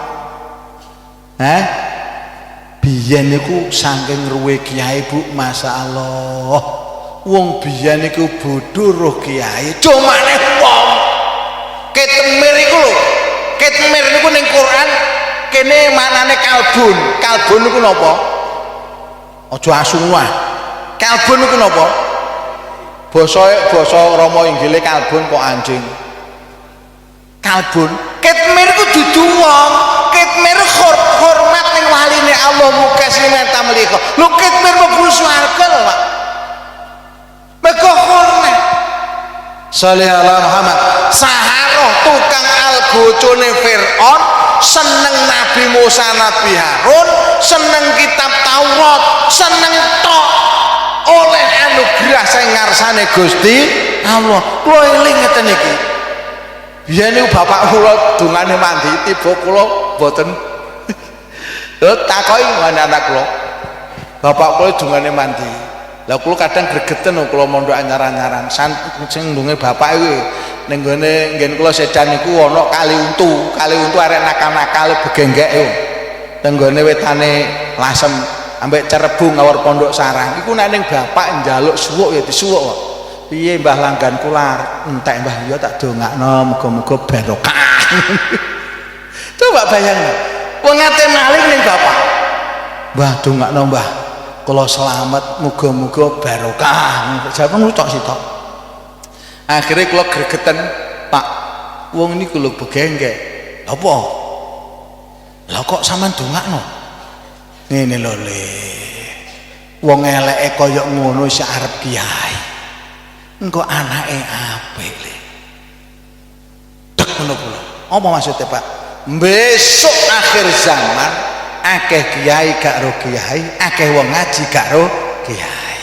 biyen niku saking ruwe kiai Bu masyaallah wong biyen niku bodho roh kiai cumane wong ketemir iku lho ketemir niku ning Quran kene manane kalbun niku napa aja asu wae kalbun niku napa basa Rama Inggile kalbun kok anjing kalbun ketmir ku dudu wong ketmir hormat ning waline Allah mukasliman tamliqa lho ketmir mlebu swarga lho Pak mergo hormat sholli ala Muhammad saharoh tukang albocone Fir'aun seneng Nabi Musa Nabi Harun seneng kitab Taurat seneng tok oleh anugerah sing ngarsane Gusti Allah kula eling ngeten iki biyen niku bapak kula dungane mandi tiba kula mboten lho takoki anak kula bapak kula dungane mandi lah kula kadang gregeten kula mondok anyar-anyaran sing ndunge bapak iki ning gone nggen kula sedan niku ana kali untu arek nakal-nakal begenggek yo tenggone wetane lasem ambek Cerebu ngawur Pondok Sarang iku nek ning bapak njaluk suwuk ya disuwuk kok piye Mbah Langgan kula entek Mbah ya tak dongakno muga-muga barokah coba bayangno wong ngate maling ning bapak Mbah dongakno Mbah kula selamat muga-muga barokah jawab ngono tok sitok akhirnya kula gregeten Pak wong niku lho begenggek apa lha kok sampean dongakno ngene lho Le wong eleke kaya ngono isih arep kiai engko anake apik Le dek ngono kula apa maksudnya Pak besok akhir zaman akeh kiai gak ro kiai akeh wong ngaji gak ro kiai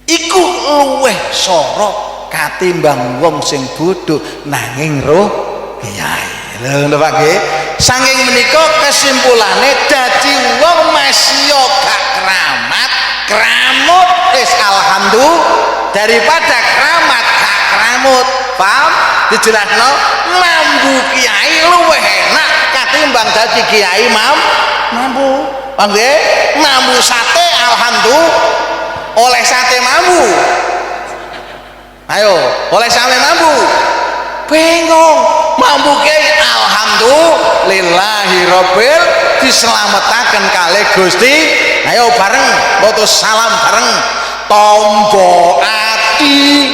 iku luweh sorok katimbang wong sing bodho nanging roh kiai lho Pak nggih saking menika kesimpulane dadi wong masya gak kramut wis alhamdulillah daripada keramat gak kramut paham dijelasno mambu kiai luwih enak katimbang dadi kiai mambu paham nggih mambu sate alhamdulillah oleh sate mambu ayo oleh sate mambu bingung mambu kiai alhamdulillahi rabbil diselametake kalih Gusti ayo bareng putus salam bareng tombo ati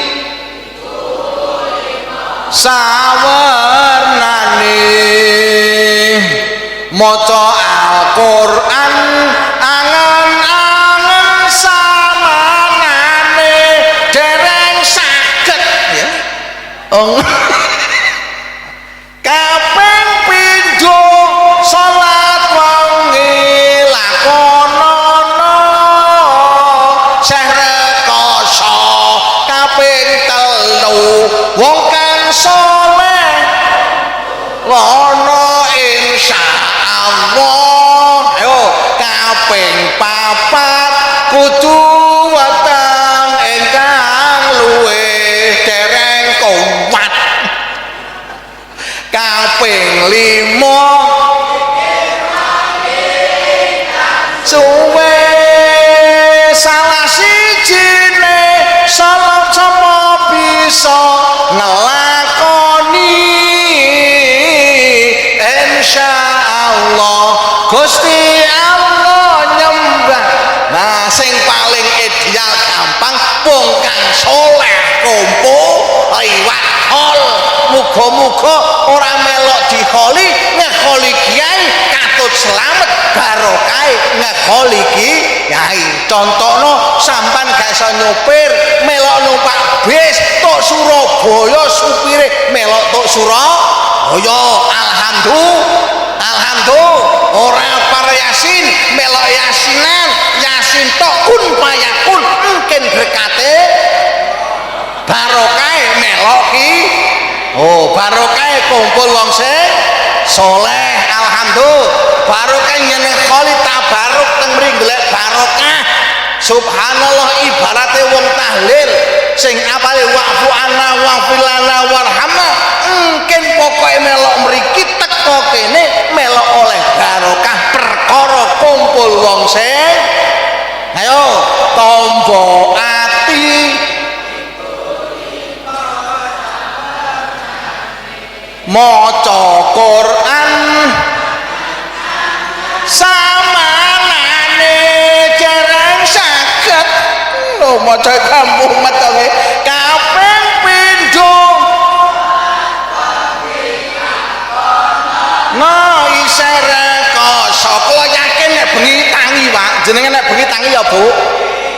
sawarnane maca Al-Qur'an angen-angen samanane dereng saged ya kaping pindho salat wengi lakonono Syekh rekoso kaping telu wong kang saleh lono insyaallah ayo kaping papat kudu weteng ingkang luwih dereng kuat kaping 5 suwe salah sijine salah sapa bisa ngelakoni insyaallah Gusti Allah nyembah. Nah sing paling ideal gampang wong kang saleh kumpul liwat hol, muga-muga ora melok diholi ngeholi kiai katut selamat barokah ngeholi kiai. Contohno sampan gak iso nyupir melok numpak bis tok Surabaya supire melok tok Surabaya alhamdulillah ora par yasin melok yasinan yasin tok kun payakun mungkin berkate barokah melok ki barokah kumpul wong sing soleh alhamdulillah barokah nyeneng kholi tabaruk teng mriki golek barokah subhanallah ibarate wong tahlil sing apale wa'fu anna wa'fu lana warhamna mungkin pokoke melok mriki teko kene melok oleh barokah perkara kumpul wong sing ayo tombo ati maca Quran samanane jarang saged lho maca kampung metenge kaping pindho no isere koso kula yakin nek bengi tangi Pak jenenge nek bengi tangi ya Bu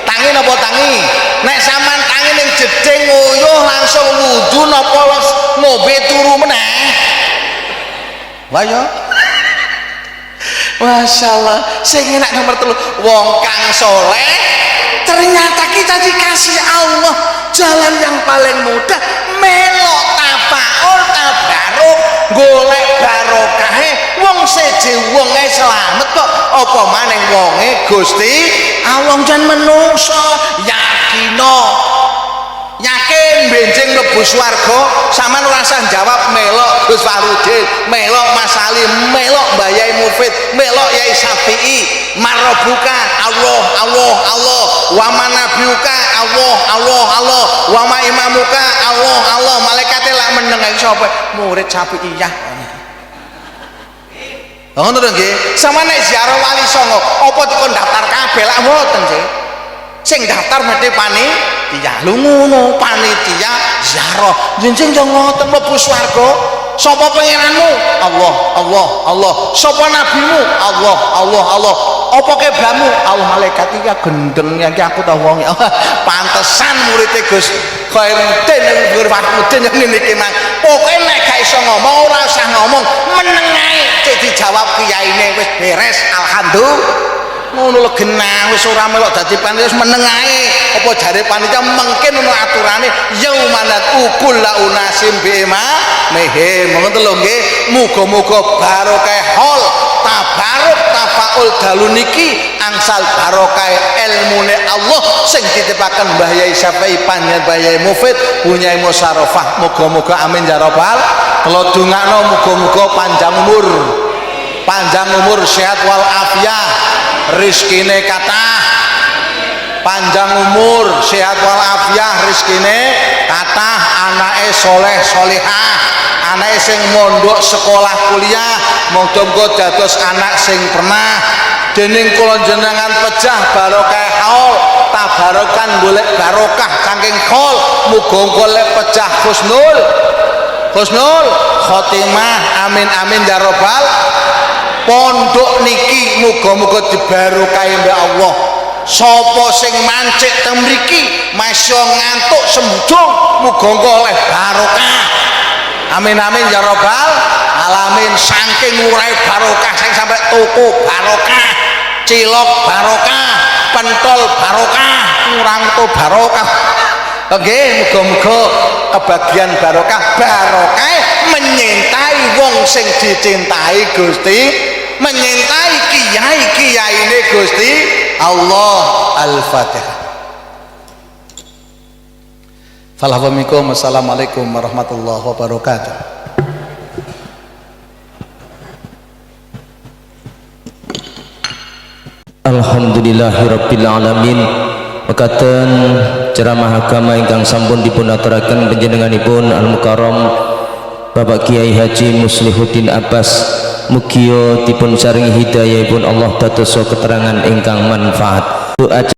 tangi napa tangi nek sampean tangi ning jeding nguyuh langsung wudu napa ngombe turu meneh wah ya masyaallah sing enak nomor 3 wong kang soleh ternyata kita dikasih Allah jalan yang paling mudah melok tafaul tabaruk golek barokahe wong seje wonge selamat kok apa maning wonge Gusti Allah jan menungso yakin benjing mlebu swarga sampean ora usah jawab melok Gus Farudin melok Mas Salim melok Mbah Yai Mufid melok Yai Syafi'i marabuka Allah wa manabiuka Allah wa ma imamuka Allah malaikate lak meneng sapa murid Syafi'iyah ngono to nggih sampeyan nek ziarah Wali Songo apa dikon daftar kabeh lak mboten sih sing daftar mesti panitia lho ngono panitia ziarah jenjing yo ngoten mlebu swarga sapa pangeranmu Allah sapa nabimu Allah apa kiblatmu Allah malaikat iki gendeng iki aku ta wong pantesan murid Gus Khairuddin Gur Mahmudin yang ngene iki mang pokoke nek gak iso ngomong ora usah ngomong meneng ae cek dijawab kiyaine wis beres alhamdulillah ngono lho genah wis ora melok dadi panitia wis meneng ae apa jare panitia mungkin ono aturane yaumanat ukul la unasim bima mehe ngono lho nggih muga-muga barokah hol tabaruk tafaul dalu niki angsal barokah ilmune Allah sing ditipaken Mbah Yai Syafi'i panjenengan Mbah Yai Mufid punyai musarafah muga-muga amin ya rabbal kula dongakno muga-muga panjang umur sehat wal afiah rizkine kathah panjang umur sehat wal afiah rizkine kathah anake soleh solihah anake sing mondok sekolah kuliah muga-muga dados anak sing pernah dening kula jenengan pejah barokah haul tabarokan golek barokah saking khol muga-muga lek pejah husnul khotimah amin amin ya rabbal pondok niki muga-muga dibarokahi mbek Allah sapa sing mancik teng mriki masya ngantuk sembujung muga-muga oleh barokah amin amin ya rabbal alamin saking urai barokah sing sampai toko barokah cilok barokah pentol barokah kurang to barokah oke muga-muga kebagian barokah menyintai wong sing dicintai Gusti menyintai kiai ini Gusti Allah. Al-Fatihah. Assalamualaikum warahmatullahi wabarakatuh. Alhamdulillahirabbil alamin. Mekaten ceramah agama ingkang sampun dipun aturaken panjenenganipun Al Mukarram Bapak Kiai Haji Muslihuddin Abbas, mugia dipun saringi hidayahipun Allah dadosa keterangan ingkang manfaat. Doa